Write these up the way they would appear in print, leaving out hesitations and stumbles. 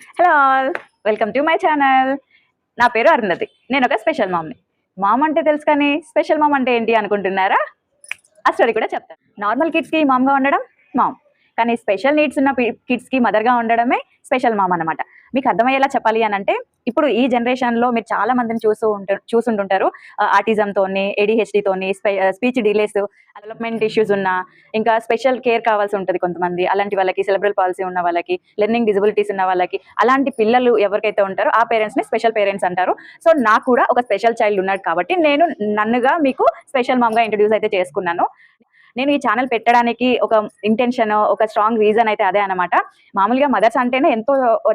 Hello all, welcome to my channel. నా పేరు అరుంధతి. నేను ఒక స్పెషల్ మామ్ని. మామ్ అంటే తెలుసు కానీ స్పెషల్ మామ్ అంటే ఏంటి అనుకుంటున్నారా? ఆ స్టోరీ కూడా చెప్తాను. నార్మల్ కిడ్స్కి మామ్గా ఉండడం మామ్, కానీ స్పెషల్ నీడ్స్ ఉన్న కిడ్స్కి మదర్గా ఉండడమే స్పెషల్ మామ్ అనమాట. మీకు అర్థమయ్యేలా చెప్పాలి అని అంటే, ఇప్పుడు ఈ జనరేషన్లో మీరు చాలా మందిని చూసుంటుంటారు. ఆటిజంతోని, ఏడిహెచ్డితోని, స్పీచ్ డిలేస్, డెవలప్మెంట్ ఇష్యూస్ ఉన్న, ఇంకా స్పెషల్ కేర్ కావాల్సి ఉంటుంది కొంతమంది. అలాంటి వాళ్ళకి, సెలబ్రల్ పాలసీ ఉన్న వాళ్ళకి, లెర్నింగ్ డిజబిలిటీస్ ఉన్న వాళ్ళకి, అలాంటి పిల్లలు ఎవరికైతే ఉంటారో ఆ పేరెంట్స్ని స్పెషల్ పేరెంట్స్ అంటారు. సో నాకు కూడా ఒక స్పెషల్ చైల్డ్ ఉన్నాడు కాబట్టి నేను నన్నుగా మీకు స్పెషల్ మామ్గా ఇంట్రడ్యూస్ అయితే చేసుకున్నాను. నేను ఈ ఛానల్ పెట్టడానికి ఒక ఇంటెన్షన్, ఒక స్ట్రాంగ్ రీజన్ అయితే అదే అనమాట. మామూలుగా మదర్స్ అంటేనే ఎంతో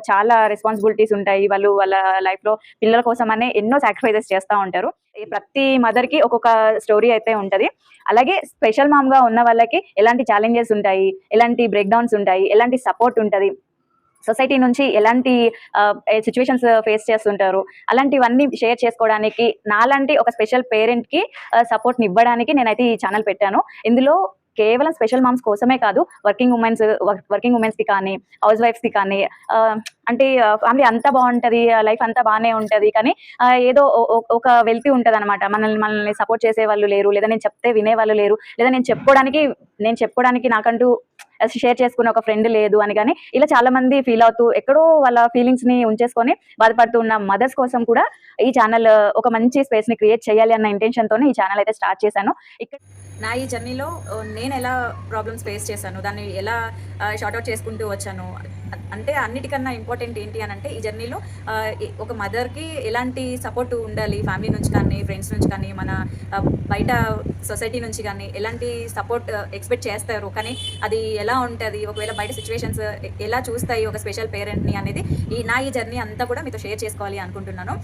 చాలా రెస్పాన్సిబిలిటీస్ ఉంటాయి. వాళ్ళు వాళ్ళ లైఫ్లో పిల్లల కోసమనే ఎన్నో సాక్రిఫైజెస్ చేస్తూ ఉంటారు. ప్రతి మదర్కి ఒక్కొక్క స్టోరీ అయితే ఉంటుంది. అలాగే స్పెషల్ మామ్గా ఉన్న వాళ్ళకి ఎలాంటి ఛాలెంజెస్ ఉంటాయి, ఎలాంటి బ్రేక్ డౌన్స్ ఉంటాయి, ఎలాంటి సపోర్ట్ ఉంటుంది, సొసైటీ నుంచి ఎలాంటి సిచ్యువేషన్స్ ఫేస్ చేస్తుంటారు, అలాంటివన్నీ షేర్ చేసుకోవడానికి నాలాంటి ఒక స్పెషల్ పేరెంట్కి సపోర్ట్ని ఇవ్వడానికి నేనైతే ఈ ఛానల్ పెట్టాను. ఇందులో కేవలం స్పెషల్ మామ్స్ కోసమే కాదు, వర్కింగ్ ఉమెన్స్కి కానీ, హౌస్ వైఫ్స్కి కానీ, అంటే ఫ్యామిలీ అంతా బాగుంటుంది, లైఫ్ అంతా బాగానే ఉంటుంది, కానీ ఏదో ఒక వెల్తీ ఉంటుంది అనమాట. మనల్ని సపోర్ట్ చేసే వాళ్ళు లేరు, లేదా నేను చెప్తే వినేవాళ్ళు లేరు, లేదా నేను చెప్పుకోవడానికి నాకంటూ షేర్ చేసుకునే ఒక ఫ్రెండ్ లేదు అని. కానీ ఇలా చాలా మంది ఫీల్ అవుతూ ఎక్కడో వాళ్ళ ఫీలింగ్స్ ని ఉంచేసుకొని బాధపడుతూ ఉన్న మదర్స్ కోసం కూడా ఈ ఛానల్ ఒక మంచి స్పేస్ ని క్రియేట్ చేయాలి అన్న ఇంటెన్షన్ తోనే ఈ ఛానల్ అయితే స్టార్ట్ చేశాను. ఇక్కడ నా ఈ జర్నీలో నేను ఎలా ప్రాబ్లమ్స్ ఫేస్ చేశాను, దాన్ని ఎలా షార్ట్అవుట్ చేసుకుంటూ వచ్చాను అంటే, అన్నిటికన్నా ఇంపార్టెంట్ ఏంటి అని అంటే, ఈ జర్నీలో ఒక మదర్కి ఎలాంటి సపోర్ట్ ఉండాలి, ఫ్యామిలీ నుంచి కానీ, ఫ్రెండ్స్ నుంచి కానీ, మన బయట సొసైటీ నుంచి కానీ ఎలాంటి సపోర్ట్ ఎక్స్పెక్ట్ చేస్తారు, కానీ అది ఎలా ఉంటుంది, ఒకవేళ బయట సిచ్యువేషన్స్ ఎలా చూస్తాయి ఒక స్పెషల్ పేరెంట్ని అనేది ఈ జర్నీ అంతా కూడా మీతో షేర్ చేసుకోవాలి అనుకుంటున్నాను.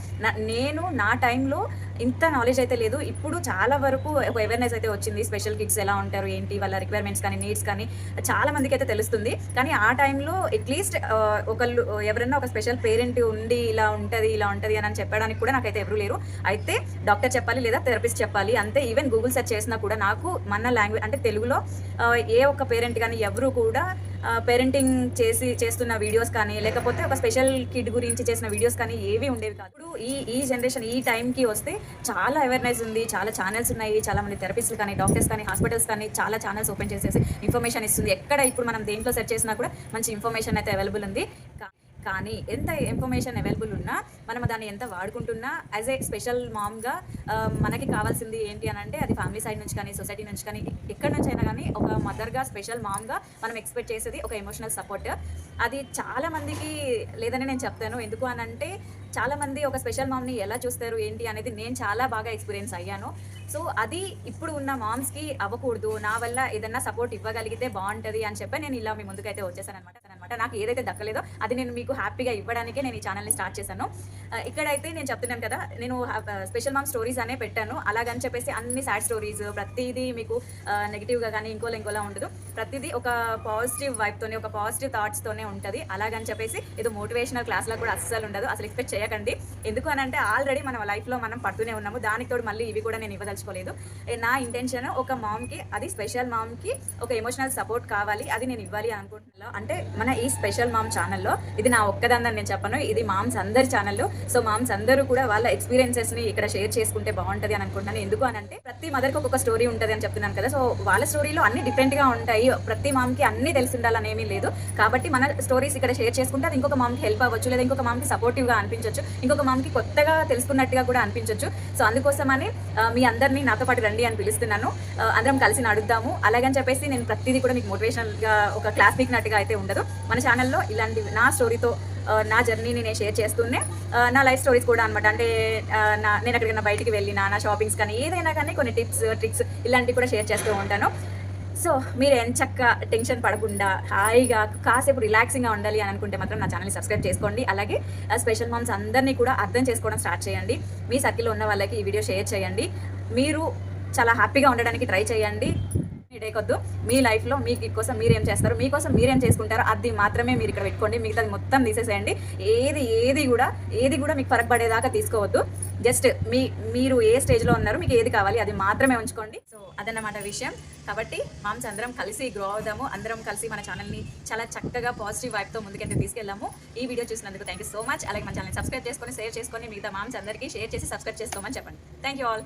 నేను నా టైంలో ఇంత నాలెడ్జ్ అయితే లేదు. ఇప్పుడు చాలా వరకు ఒక అవేర్నెస్ అయితే వచ్చింది. స్పెషల్ కిడ్స్ ఎలా ఉంటారు, ఏంటి వాళ్ళ రిక్వైర్మెంట్స్ కానీ, నీడ్స్ కానీ చాలా మందికి అయితే తెలుస్తుంది. కానీ ఆ టైంలో అట్లీస్ట్ ఒకళ్ళు ఎవరైనా ఒక స్పెషల్ పేరెంట్ ఉండి ఇలా ఉంటుంది అని చెప్పడానికి కూడా నాకైతే ఎవరు లేరు. అయితే డాక్టర్ చెప్పాలి, లేదా థెరపిస్ట్ చెప్పాలి అంతే. ఈవెన్ గూగుల్ సెర్చ్ చేసినా కూడా నాకు మన లాంగ్వేజ్ అంటే తెలుగులో ఏ ఒక్క పేరెంట్ కానీ ఎవరు కూడా పేరెంటింగ్ చేస్తున్న వీడియోస్ కానీ, లేకపోతే ఒక స్పెషల్ కిడ్ గురించి చేసిన వీడియోస్ కానీ ఏవి ఉండేవి కాదు. ఇప్పుడు ఈ జనరేషన్ ఈ టైంకి వస్తే చాలా అవేర్నెస్ ఉంది, చాలా ఛానల్స్ ఉన్నాయి, చాలా మంది థెరపిస్టులు కానీ, డాక్టర్స్ కానీ, హాస్పిటల్స్ కానీ చాలా ఛానల్స్ ఓపెన్ చేసేసి ఇన్ఫర్మేషన్ ఇస్తుంది. ఎక్కడ ఇప్పుడు మనం దేంట్లో సెర్చ్ చేసినా కూడా మంచి ఇన్ఫర్మేషన్ అయితే అవైలబుల్ ఉంది. కానీ ఎంత ఇన్ఫర్మేషన్ అవైలబుల్ ఉన్నా మనం దాన్ని ఎంత వాడుకుంటున్నా యాజ్ ఏ స్పెషల్ మామ్గా మనకి కావాల్సింది ఏంటి అని అంటే, అది ఫ్యామిలీ సైడ్ నుంచి కానీ, సొసైటీ నుంచి కానీ, ఎక్కడి నుంచి అయినా కానీ ఒక మదర్గా స్పెషల్ మామ్గా మనం ఎక్స్పెక్ట్ చేసేది ఒక ఎమోషనల్ సపోర్ట్. అది చాలా మందికి లేదని నేను చెప్తాను. ఎందుకు అని అంటే, చాలామంది ఒక స్పెషల్ మామ్ని ఎలా చూస్తారు ఏంటి అనేది నేను చాలా బాగా ఎక్స్పీరియన్స్ అయ్యాను. సో అది ఇప్పుడు ఉన్న మామ్స్కి అవ్వకూడదు, నా వల్ల ఏదన్నా సపోర్ట్ ఇవ్వగలిగితే బాగుంటుంది అని చెప్పి నేను ఇలా మీ ముందుకైతే వచ్చేసాను అనమాట. నాకు ఏదైతే దక్కలేదో అది నేను మీకు హ్యాపీగా ఇవ్వడానికే నేను ఈ ఛానల్ని స్టార్ట్ చేశాను. ఇక్కడైతే నేను చెప్తున్నాను కదా, నేను స్పెషల్ మామ్ స్టోరీస్ అనే పెట్టాను. అలాగని చెప్పేసి అన్ని సాడ్ స్టోరీస్, ప్రతిదీ మీకు నెగిటివ్గా కానీ ఇంకోలా ఉండదు. ప్రతిదీ ఒక పాజిటివ్ వైబ్తోనే, ఒక పాజిటివ్ థాట్స్తోనే ఉంటుంది. అలాగని చెప్పేసి ఏదో మోటివేషనల్ క్లాస్లో కూడా అస్సలు ఉండదు. అసలు ఎక్స్పెక్ట్ చేయకండి. ఎందుకు అని అంటే, ఆల్రెడీ మన లైఫ్లో మనం పడుతూనే ఉన్నాము. దానికి తోడు మళ్ళీ ఇవి కూడా నేను ఇవ్వదలుచుకోలేదు. నా ఇంటెన్షన్ ఒక మామ్కి, అది స్పెషల్ మామ్కి ఒక ఎమోషనల్ సపోర్ట్ కావాలి, అది నేను ఇవ్వాలి అనుకుంటున్నాను. అంటే మన ఈ స్పెషల్ మామ్ ఛానల్లో ఇది నా ఒక్కదాన్ని నేను చెప్పను, ఇది మామ్స్ అందరి ఛానల్లో. సో మామ్స్ అందరూ కూడా వాళ్ళ ఎక్స్పీరియన్సెస్ని ఇక్కడ షేర్ చేసుకుంటే బాగుంటుంది అని అనుకుంటున్నాను. ఎందుకు అని అంటే, ప్రతి మదర్కి ఒక్కొక్క స్టోరీ ఉంటుంది అని చెప్తున్నాను కదా. సో వాళ్ళ స్టోరీలో అన్ని డిఫరెంట్గా ఉంటాయి. ప్రతి మామ్కి అన్నీ తెలిసి ఉండాలనేమీ లేదు. కాబట్టి మన స్టోరీస్ ఇక్కడ షేర్ చేసుకుంటే అది ఇంకొక మామ్కి హెల్ప్ అవ్వచ్చు, లేదా ఇంకొక మామ్కి సపోర్టివ్గా అనిపించవచ్చు, ఇంకొక మామ్కి కొత్తగా తెలుసుకున్నట్టుగా కూడా అనిపించవచ్చు. సో అందుకోసమని మీ అందరినీ నాతో పాటు రండి అని పిలుస్తున్నాను. అందరం కలిసి నడుద్దాము. అలాగని చెప్పేసి నేను ప్రతిదీ కూడా మీకు మోటివేషనల్గా ఒక క్లాస్ పీకినట్టుగా అయితే ఉండదు. మన ఛానల్లో ఇలాంటి నా స్టోరీతో నా జర్నీని నేను షేర్ చేస్తూనే నా లైఫ్ స్టోరీస్ కూడా అనమాట. అంటే నేను ఎక్కడికైనా బయటికి వెళ్ళినా, నా షాపింగ్స్ కానీ, ఏదైనా కానీ కొన్ని టిప్స్, ట్రిక్స్ ఇలాంటివి కూడా షేర్ చేస్తూ ఉంటాను. సో మీరు ఎంచక్క టెన్షన్ పడకుండా హాయిగా కాసేపు రిలాక్సింగ్గా ఉండాలి అని అనుకుంటే మాత్రం నా ఛానల్ని సబ్స్క్రైబ్ చేసుకోండి. అలాగే స్పెషల్ మామ్స్ అందరినీ కూడా అర్థం చేసుకోవడం స్టార్ట్ చేయండి. మీ సర్కిల్లో ఉన్న వాళ్ళకి ఈ వీడియో షేర్ చేయండి. మీరు చాలా హ్యాపీగా ఉండడానికి ట్రై చేయండి. టేక్ వద్దు. మీ లైఫ్లో మీకు కోసం మీరేం చేస్తారు, మీకోసం మీరేం చేసుకుంటారో అది మాత్రమే మీరు ఇక్కడ పెట్టుకోండి. మిగతాది మొత్తం తీసేసేయండి. ఏది కూడా మీకు ఫరక్ పడేదాకా తీసుకోవద్దు. జస్ట్ మీరు ఏ స్టేజ్లో ఉన్నారు, మీకు ఏది కావాలి అది మాత్రమే ఉంచుకోండి. సో అదన్నమాట విషయం. కాబట్టి మామ్స్ అందరం కలిసి గ్రో అవుదాము, అందరం కలిసి మన ఛానల్ని చాలా చక్కగా పాజిటివ్ వైబ్తో ముందుకైతే తీసుకెళ్ళాము. ఈ వీడియో చూసినందుకు థ్యాంక్ యూ సో మచ్. అలాగే మన ఛానల్ని సబ్స్క్రైబ్ చేసుకొని, షేర్ చేసుకొని, మిగతా మామ్స్ అందరికీ షేర్ చేసి సబ్స్క్రైబ్ చేసుకోమని చెప్పండి. Thank you all.